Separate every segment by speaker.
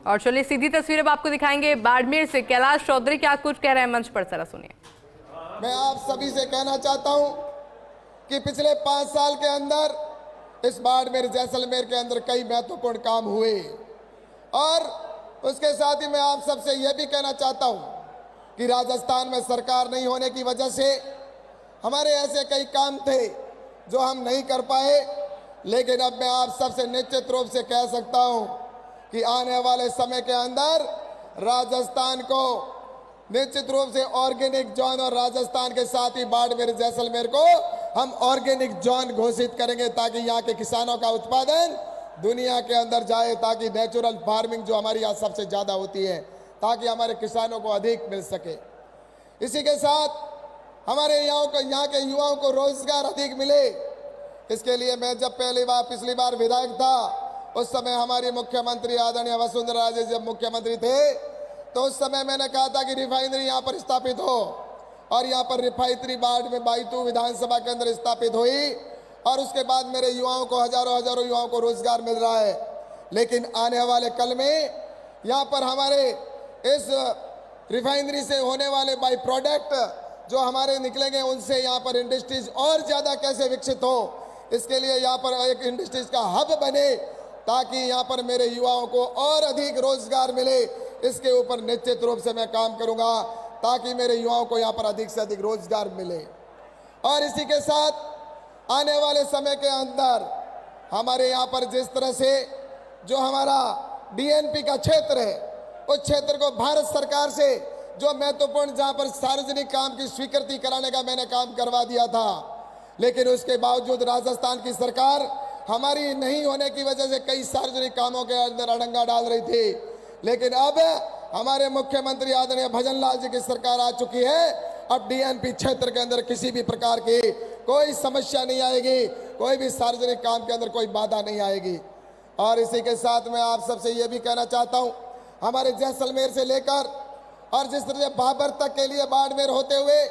Speaker 1: और चलिए सीधी तस्वीर अब आपको दिखाएंगे बाड़मेर से। कैलाश चौधरी क्या कुछ कह रहे हैं मंच पर, जरा सुनिए।
Speaker 2: मैं आप सभी से कहना चाहता हूं कि पिछले 5 साल के अंदर इस बाड़मेर जैसलमेर के अंदर कई महत्वपूर्ण काम हुए और उसके साथ ही मैं आप सबसे यह भी कहना चाहता हूं कि राजस्थान में सरकार नहीं होने की वजह से हमारे ऐसे कई काम थे जो हम नहीं कर पाए, लेकिन अब मैं आप सबसे निश्चित रूप से कह सकता हूं कि आने वाले समय के अंदर राजस्थान को निश्चित रूप से ऑर्गेनिक जोन और राजस्थान के साथ ही बाड़मेर जैसलमेर को हम ऑर्गेनिक जोन घोषित करेंगे ताकि यहाँ के किसानों का उत्पादन दुनिया के अंदर जाए, ताकि नेचुरल फार्मिंग जो हमारी यहाँ सबसे ज़्यादा होती है ताकि हमारे किसानों को अधिक मिल सके। इसी के साथ हमारे यहाँ के युवाओं को रोजगार अधिक मिले, इसके लिए मैं जब पिछली बार विधायक था उस समय हमारी मुख्यमंत्री आदरणीय वसुंधरा राजे जब मुख्यमंत्री थे तो उस समय मैंने कहा था कि रिफाइनरी यहाँ पर स्थापित हो और यहाँ पर रिफाइनरी बाइतू विधानसभा के अंदर स्थापित हुई और उसके बाद मेरे युवाओं को हजारों युवाओं को रोजगार मिल रहा है। लेकिन आने वाले कल में यहाँ पर हमारे इस रिफाइनरी से होने वाले बाई प्रोडक्ट जो हमारे निकलेंगे उनसे यहाँ पर इंडस्ट्रीज और ज़्यादा कैसे विकसित हो, इसके लिए यहाँ पर एक इंडस्ट्रीज का हब बने ताकि यहाँ पर मेरे युवाओं को और अधिक रोजगार मिले। इसके ऊपर निश्चित रूप से मैं काम करूँगा ताकि मेरे युवाओं को यहाँ पर अधिक से अधिक रोजगार मिले। और इसी के साथ आने वाले समय के अंदर हमारे यहाँ पर जिस तरह से जो हमारा डीएनपी का क्षेत्र है उस क्षेत्र को भारत सरकार से जो महत्वपूर्ण जहाँ पर सार्वजनिक काम की स्वीकृति कराने का मैंने काम करवा दिया था, लेकिन उसके बावजूद राजस्थान की सरकार हमारी नहीं होने की वजह से कई सार्वजनिक कामों के अंदर अड़ंगा डाल रही थी। लेकिन अब हमारे मुख्यमंत्री आदरणीय भजनलाल जी की सरकार आ चुकी है, अब डीएनपी क्षेत्र के अंदर किसी भी प्रकार की कोई समस्या नहीं आएगी, कोई भी सार्वजनिक काम के अंदर कोई बाधा नहीं आएगी। और इसी के साथ मैं आप सबसे ये भी कहना चाहता हूँ, हमारे जैसलमेर से लेकर और जिस तरह से बाबर तक के लिए बाड़मेर होते हुए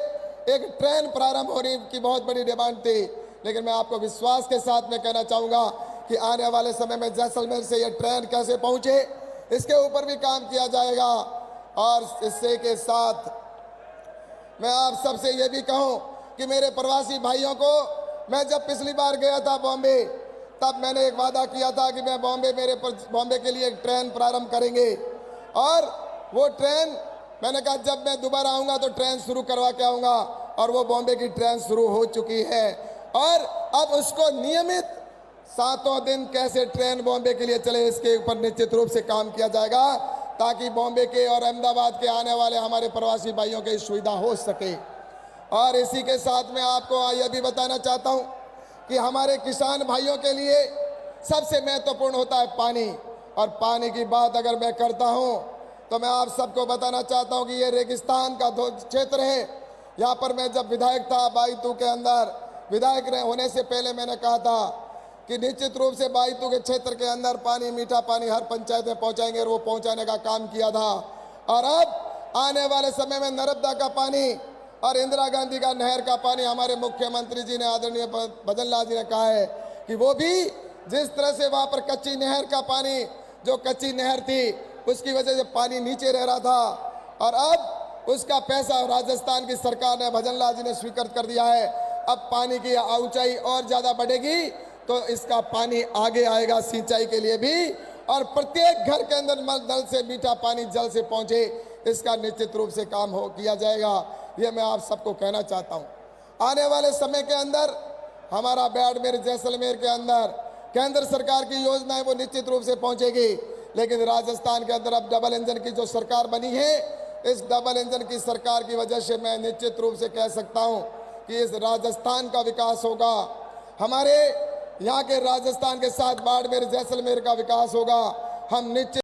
Speaker 2: एक ट्रेन प्रारंभ होने की बहुत बड़ी डिमांड थी, लेकिन मैं आपको विश्वास के साथ में कहना चाहूँगा कि आने वाले समय में जैसलमेर से ये ट्रेन कैसे पहुँचे इसके ऊपर भी काम किया जाएगा। और इससे के साथ मैं आप सबसे ये भी कहूँ कि मेरे प्रवासी भाइयों को मैं जब पिछली बार गया था बॉम्बे तब मैंने एक वादा किया था कि मैं बॉम्बे के लिए एक ट्रेन प्रारंभ करेंगे और वो ट्रेन मैंने कहा जब मैं दोबारा आऊँगा तो ट्रेन शुरू करवा के आऊँगा और वो बॉम्बे की ट्रेन शुरू हो चुकी है और अब उसको नियमित 7 दिन कैसे ट्रेन बॉम्बे के लिए चले इसके ऊपर निश्चित रूप से काम किया जाएगा ताकि बॉम्बे के और अहमदाबाद के आने वाले हमारे प्रवासी भाइयों की सुविधा हो सके। और इसी के साथ में आपको यह भी बताना चाहता हूं कि हमारे किसान भाइयों के लिए सबसे महत्वपूर्ण होता है पानी, और पानी की बात अगर मैं करता हूं तो मैं आप सबको बताना चाहता हूं कि ये रेगिस्तान का क्षेत्र है। यहाँ पर मैं जब विधायक था बाईतू के अंदर, विधायक होने से पहले मैंने कहा था कि निश्चित रूप से बाईतू के क्षेत्र के अंदर पानी, मीठा पानी हर पंचायत में पहुंचाएंगे और वो पहुंचाने का काम किया था। और अब आने वाले समय में नर्मदा का पानी और इंदिरा गांधी का नहर का पानी हमारे मुख्यमंत्री जी ने आदरणीय भजनलाल जी ने कहा है कि वो भी जिस तरह से वहाँ पर कच्ची नहर का पानी, जो कच्ची नहर थी उसकी वजह से पानी नीचे रह रहा था और अब उसका पैसा राजस्थान की सरकार ने, भजनलाल जी ने स्वीकृत कर दिया है। अब पानी की ऊंचाई और ज़्यादा बढ़ेगी तो इसका पानी आगे आएगा सिंचाई के लिए भी और प्रत्येक घर के अंदर नल से मीठा पानी जल से पहुंचे, इसका निश्चित रूप से काम किया जाएगा। ये मैं आप सबको कहना चाहता हूं। आने वाले समय के अंदर हमारा बाड़मेर जैसलमेर के अंदर केंद्र सरकार की योजनाएं वो निश्चित रूप से पहुंचेगी, लेकिन राजस्थान के अंदर अब डबल इंजन की जो सरकार बनी है, इस डबल इंजन की सरकार की वजह से मैं निश्चित रूप से कह सकता हूं कि इस राजस्थान का विकास होगा, हमारे यहाँ के राजस्थान के साथ बाड़मेर जैसलमेर का विकास होगा। हम निश्चित